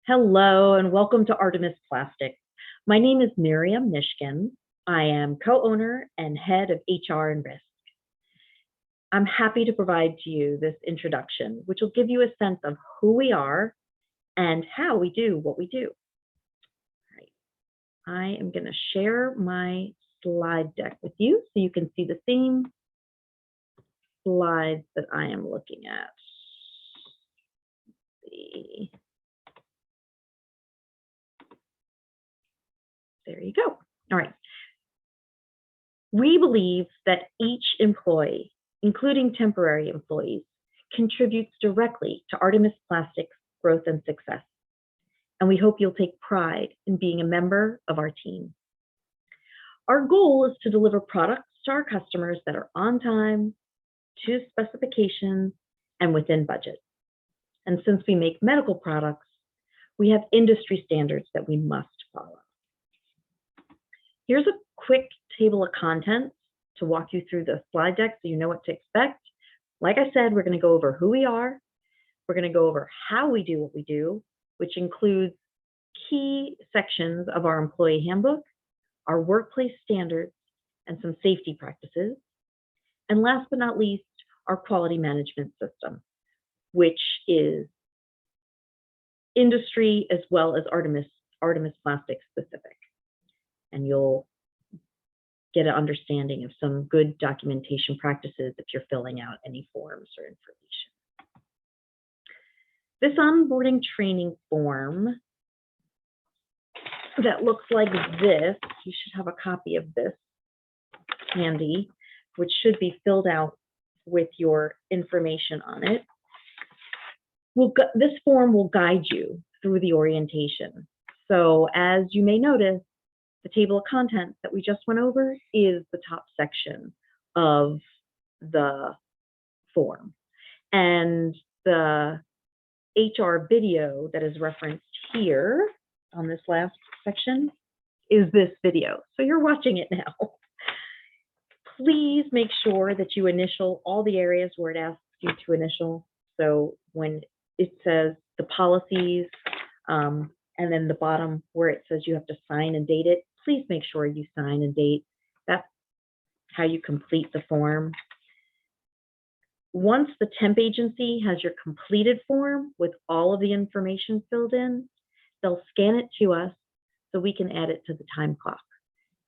Hello and welcome to Artemis Plastics. My name is Miriam Nishkin. I am co-owner and head of HR and risk. I'm happy to provide to you this introduction, which will give you a sense of who we are and how we do what we do. All right. I am going to share my slide deck with you so you can see the same slides that I am looking at. Let's see. There you go. All right. We believe that each employee, including temporary employees, contributes directly to Artemis Plastics' growth and success. And we hope you'll take pride in being a member of our team. Our goal is to deliver products to our customers that are on time, to specifications, and within budget. And since we make medical products, we have industry standards that we must follow. Here's a quick table of contents to walk you through the slide deck so you know what to expect. Like I said, we're going to go over who we are. We're going to go over how we do what we do, which includes key sections of our employee handbook, our workplace standards, and some safety practices. And last but not least, our quality management system, which is industry as well as Artemis Plastics specific. And you'll get an understanding of some good documentation practices if you're filling out any forms or information. This onboarding training form that looks like this, you should have a copy of this handy, which should be filled out with your information on it. This form will guide you through the orientation. So as you may notice, the table of contents that we just went over is the top section of the form. And the HR video that is referenced here on this last section is this video. So you're watching it now. Please make sure that you initial all the areas where it asks you to initial. So when it says the policies, and then the bottom where it says you have to sign and date it, please make sure you sign and date. That's how you complete the form. Once the temp agency has your completed form with all of the information filled in, they'll scan it to us so we can add it to the time clock.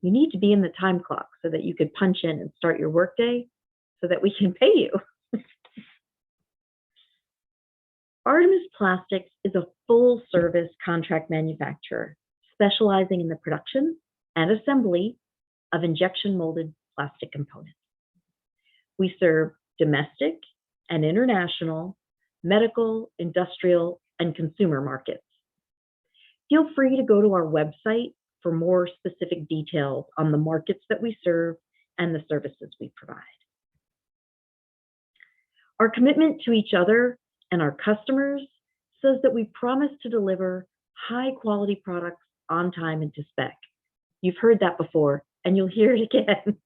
You need to be in the time clock so that you could punch in and start your workday so that we can pay you. Artemis Plastics is a full-service contract manufacturer specializing in the production and assembly of injection molded plastic components. We serve domestic and international, medical, industrial, and consumer markets. Feel free to go to our website for more specific details on the markets that we serve and the services we provide. Our commitment to each other and our customers says that we promise to deliver high quality products on time and to spec. You've heard that before, and you'll hear it again.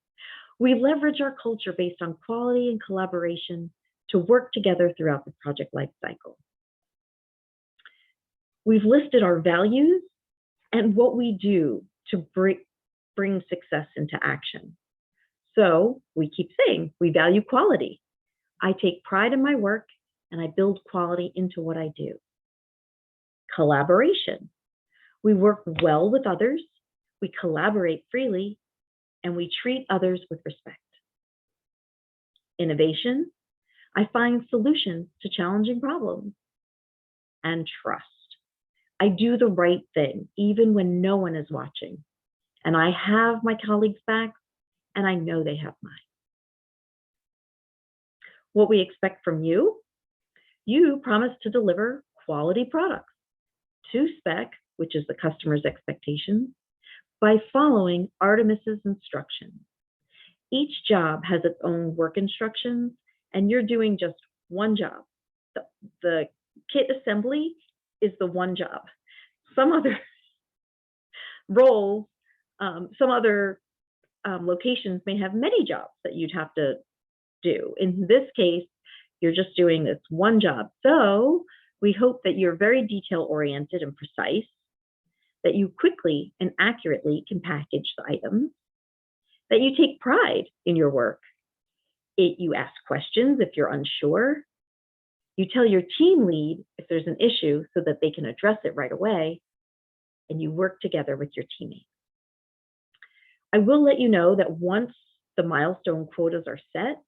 We leverage our culture based on quality and collaboration to work together throughout the project life cycle. We've listed our values and what we do to bring success into action. So we keep saying we value quality. I take pride in my work and I build quality into what I do. Collaboration. We work well with others, we collaborate freely, and we treat others with respect. Innovation. I find solutions to challenging problems. And trust. I do the right thing, even when no one is watching. And I have my colleagues' backs, and I know they have mine. What we expect from you. You promise to deliver quality products to spec, which is the customer's expectations, by following Artemis's instructions. Each job has its own work instructions, and you're doing just one job. The kit assembly is the one job. Some other roles, some other locations may have many jobs that you'd have to do. In this case, you're just doing this one job. So We hope that you're very detail-oriented and precise, that you quickly and accurately can package the items, that you take pride in your work. You ask questions if you're unsure. You tell your team lead if there's an issue so that they can address it right away, and you work together with your teammates. I will let you know that once the milestone quotas are set,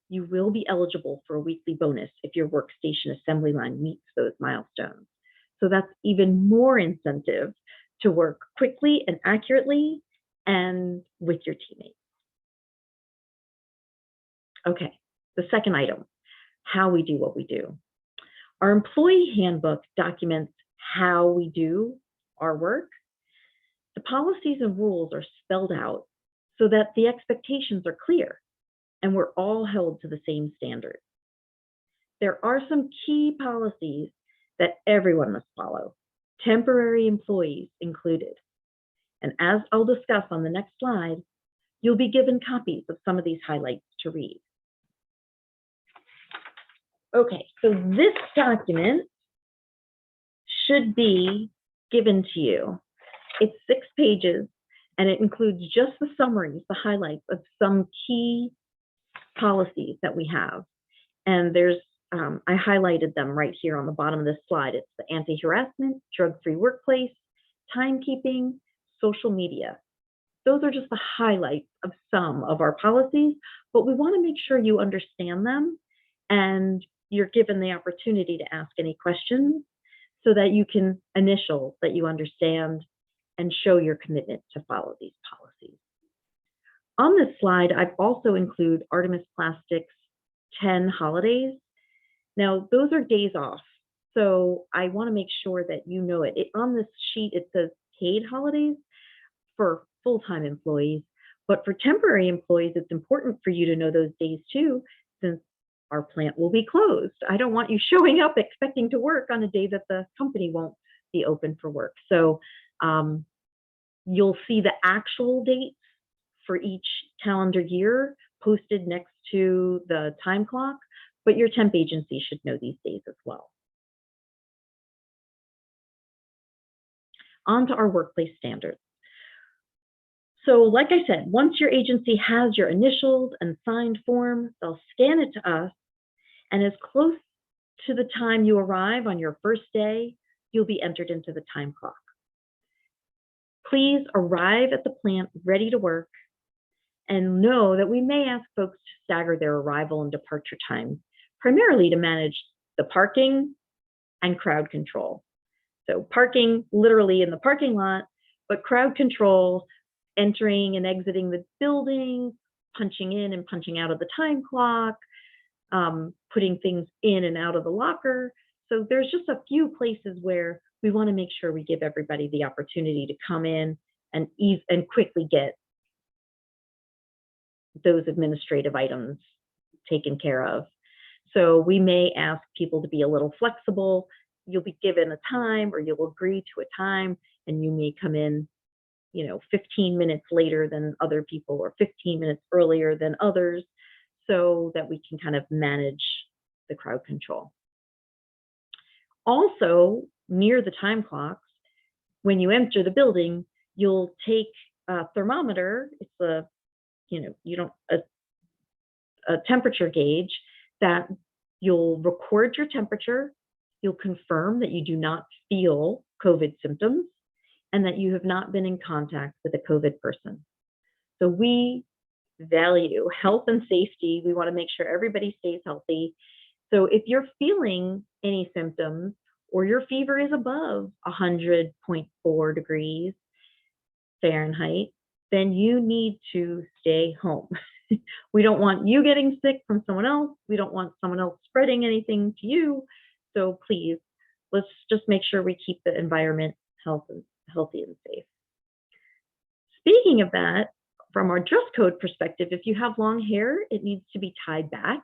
you will be eligible for a weekly bonus if your workstation assembly line meets those milestones. So that's even more incentive to work quickly and accurately and with your teammates. Okay, the second item, how we do what we do. Our employee handbook documents how we do our work. The policies and rules are spelled out so that the expectations are clear and we're all held to the same standard. There are some key policies that everyone must follow, temporary employees included. And as I'll discuss on the next slide, you'll be given copies of some of these highlights to read. Okay, so this document should be given to you. It's 6 pages, and it includes just the summaries, the highlights of some key policies that we have. And there's, I highlighted them right here on the bottom of this slide. It's the anti-harassment, drug-free workplace, timekeeping, social media. Those are just the highlights of some of our policies, but we want to make sure you understand them and you're given the opportunity to ask any questions so that you can initial that you understand and show your commitment to follow these policies. On this slide, I've also included Artemis Plastics 10 holidays. Now, those are days off, so I want to make sure that you know it. On this sheet, it says paid holidays for full-time employees, but for temporary employees, it's important for you to know those days too, since our plant will be closed. I don't want you showing up expecting to work on a day that the company won't be open for work. So you'll see the actual dates for each calendar year posted next to the time clock, but your temp agency should know these days as well. On to our workplace standards. So like I said, once your agency has your initialed and signed form, they'll scan it to us, and as close to the time you arrive on your first day, you'll be entered into the time clock. Please arrive at the plant ready to work, and know that we may ask folks to stagger their arrival and departure times, primarily to manage the parking and crowd control. So parking literally in the parking lot, but crowd control, entering and exiting the building, punching in and punching out of the time clock, putting things in and out of the locker. So there's just a few places where we want to make sure we give everybody the opportunity to come in and quickly get those administrative items taken care of. So we may ask people to be a little flexible. You'll be given a time, or you'll agree to a time, and you may come in 15 minutes later than other people, or 15 minutes earlier than others, so that we can kind of manage the crowd control. Also, near the time clocks, when you enter the building, you'll take a thermometer. It's a temperature gauge that you'll record your temperature. You'll confirm that you do not feel COVID symptoms and that you have not been in contact with a COVID person. So we value health and safety. We want to make sure everybody stays healthy. So if you're feeling any symptoms, or your fever is above 100.4 degrees Fahrenheit, then you need to stay home. We don't want you getting sick from someone else. We don't want someone else spreading anything to you. So please, let's just make sure we keep the environment healthy and safe. Speaking of that, from our dress code perspective, if you have long hair, it needs to be tied back.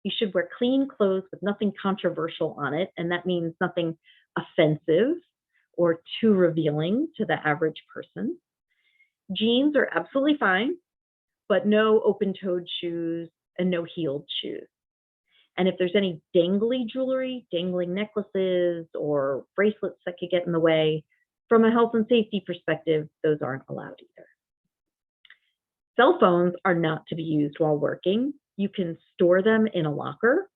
You should wear clean clothes with nothing controversial on it, and that means nothing offensive or too revealing to the average person. Jeans are absolutely fine, but no open-toed shoes and no heeled shoes. And if there's any dangly jewelry, dangling necklaces or bracelets that could get in the way, from a health and safety perspective, those aren't allowed either. Cell phones are not to be used while working. You can store them in a locker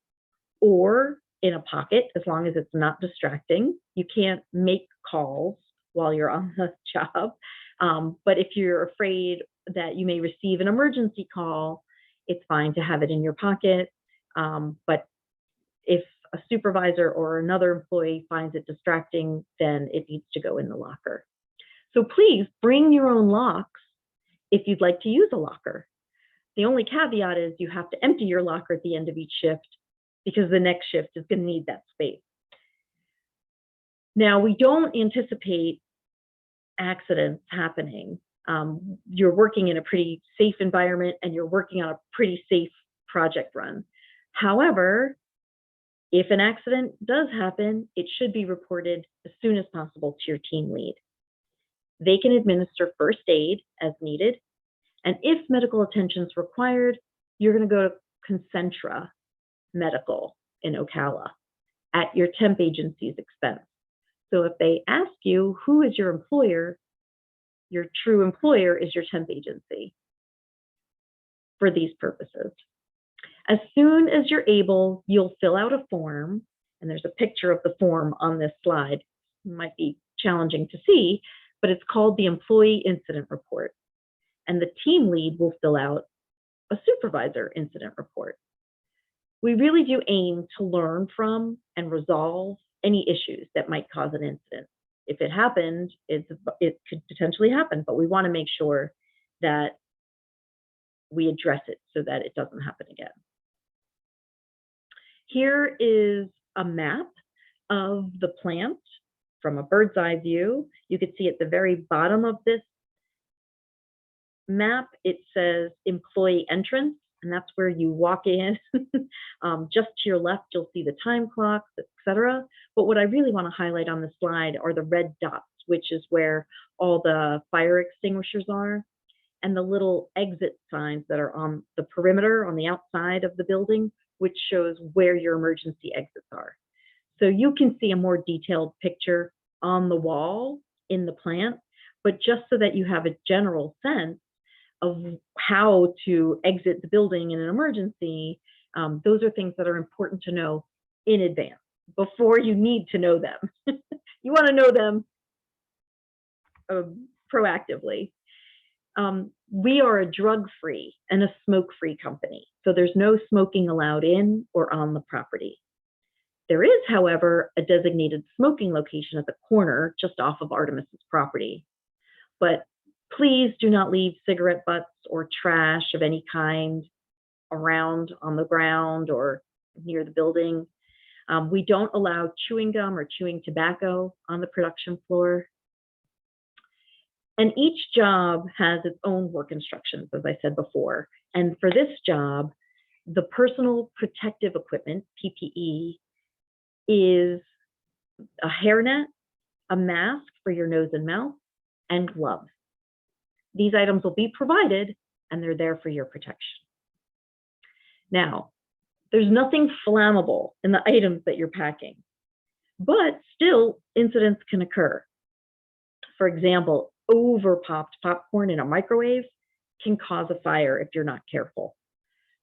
or in a pocket as long as it's not distracting. You can't make calls while you're on the job. But if you're afraid that you may receive an emergency call, it's fine to have it in your pocket. But if a supervisor or another employee finds it distracting, then it needs to go in the locker. So please bring your own locks if you'd like to use a locker. The only caveat is you have to empty your locker at the end of each shift because the next shift is going to need that space. Now, we don't anticipate accidents happening. You're working in a pretty safe environment and you're working on a pretty safe project run. However, if an accident does happen, it should be reported as soon as possible to your team lead. They can administer first aid as needed. And if medical attention is required, you're going to go to Concentra Medical in Ocala at your temp agency's expense. So if they ask you, who is your employer? Your true employer is your temp agency for these purposes. As soon as you're able, you'll fill out a form, and there's a picture of the form on this slide. It might be challenging to see, but it's called the Employee Incident Report. And the team lead will fill out a supervisor incident report. We really do aim to learn from and resolve any issues that might cause an incident. If it happened, it could potentially happen, but we want to make sure that we address it so that it doesn't happen again. Here is a map of the plant from a bird's eye view. You can see at the very bottom of this map, it says employee entrance, and that's where you walk in. Just to your left, you'll see the time clocks, etc. But what I really want to highlight on the slide are the red dots, which is where all the fire extinguishers are, and the little exit signs that are on the perimeter on the outside of the building, which shows where your emergency exits are. So you can see a more detailed picture on the wall in the plant, but just so that you have a general sense of how to exit the building in an emergency, those are things that are important to know in advance before you need to know them. You want to know them proactively. We are a drug-free and a smoke-free company, so there's no smoking allowed in or on the property. There is, however, a designated smoking location at the corner just off of Artemis's property. But please do not leave cigarette butts or trash of any kind around on the ground or near the building. We don't allow chewing gum or chewing tobacco on the production floor. And each job has its own work instructions, as I said before. And for this job, the personal protective equipment, PPE, is a hairnet, a mask for your nose and mouth, and gloves. These items will be provided, and they're there for your protection. Now, there's nothing flammable in the items that you're packing, but still incidents can occur. For example, over-popped popcorn in a microwave can cause a fire if you're not careful.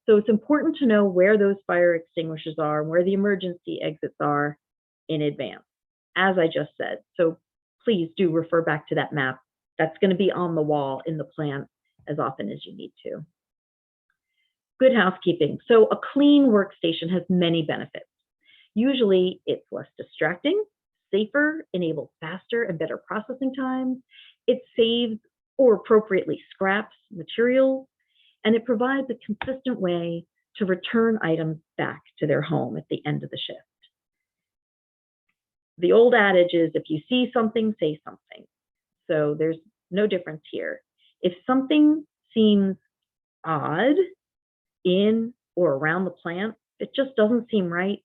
So it's important to know where those fire extinguishers are, where the emergency exits are in advance, as I just said. So please do refer back to that map. That's going to be on the wall in the plant as often as you need to. Good housekeeping. So a clean workstation has many benefits. Usually it's less distracting, safer, enables faster and better processing times. It saves or appropriately scraps materials, and it provides a consistent way to return items back to their home at the end of the shift. The old adage is, if you see something, say something. So there's no difference here. If something seems odd in or around the plant, it just doesn't seem right,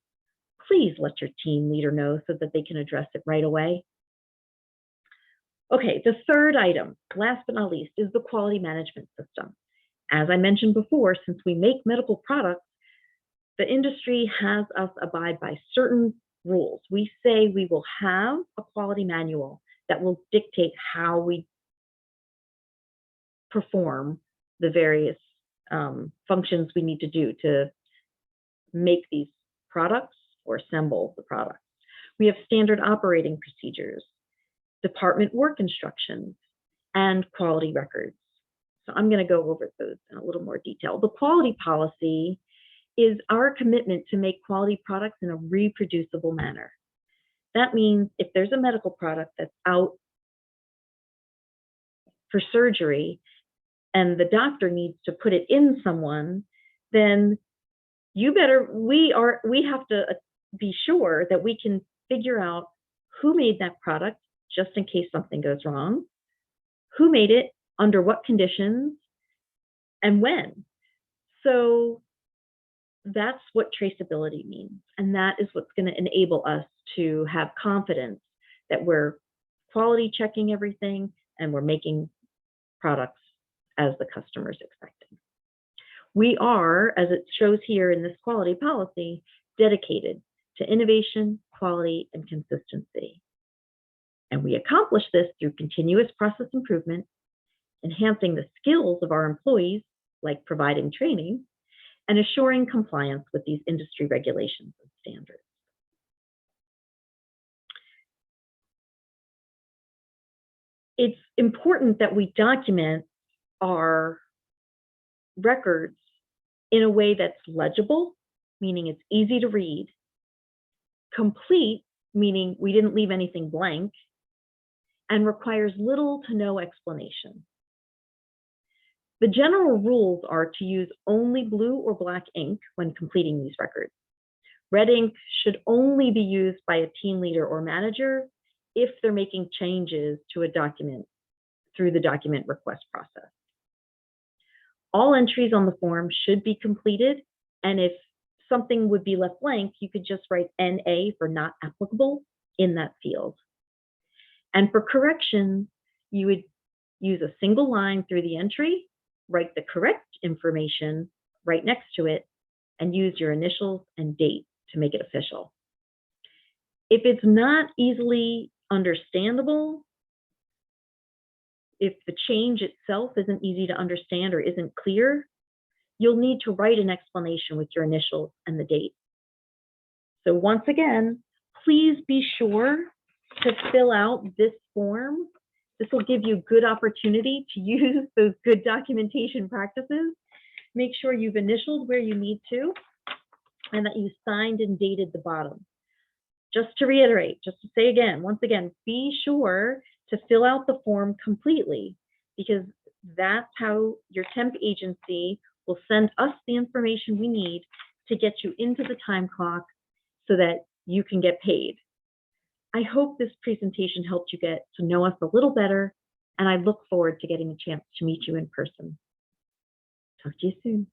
please let your team leader know so that they can address it right away. Okay, the third item, last but not least, is the quality management system. As I mentioned before, since we make medical products, The industry has us abide by certain rules. We say we will have a quality manual that will dictate how we perform the various functions we need to do to make these products or assemble the products. We have standard operating procedures, department work instructions, and quality records. So I'm going to go over those in a little more detail. The quality policy is our commitment to make quality products in a reproducible manner. That means if there's a medical product that's out for surgery and the doctor needs to put it in someone, then we have to be sure that we can figure out who made that product just in case something goes wrong, who made it, under what conditions, and when. So that's what traceability means. And that is what's going to enable us to have confidence that we're quality checking everything and we're making products as the customer is expecting. We are, as it shows here in this quality policy, dedicated to innovation, quality, and consistency. And we accomplish this through continuous process improvement, enhancing the skills of our employees, like providing training, and assuring compliance with these industry regulations and standards. It's important that we document our records in a way that's legible, meaning it's easy to read, complete, meaning we didn't leave anything blank, and requires little to no explanation. The general rules are to use only blue or black ink when completing these records. Red ink should only be used by a team leader or manager if they're making changes to a document through the document request process. All entries on the form should be completed, and if something would be left blank, you could just write NA for not applicable in that field. And for corrections, you would use a single line through the entry, write the correct information right next to it, and use your initials and date to make it official. If it's not easily understandable, if the change itself isn't easy to understand or isn't clear, you'll need to write an explanation with your initials and the date. So once again, please be sure to fill out this form. This will give you good opportunity to use those good documentation practices. Make sure you've initialed where you need to and that you signed and dated the bottom. Just to reiterate, just to say again, once again, be sure to fill out the form completely, because that's how your temp agency will send us the information we need to get you into the time clock so that you can get paid. I hope this presentation helped you get to know us a little better, and I look forward to getting a chance to meet you in person. Talk to you soon.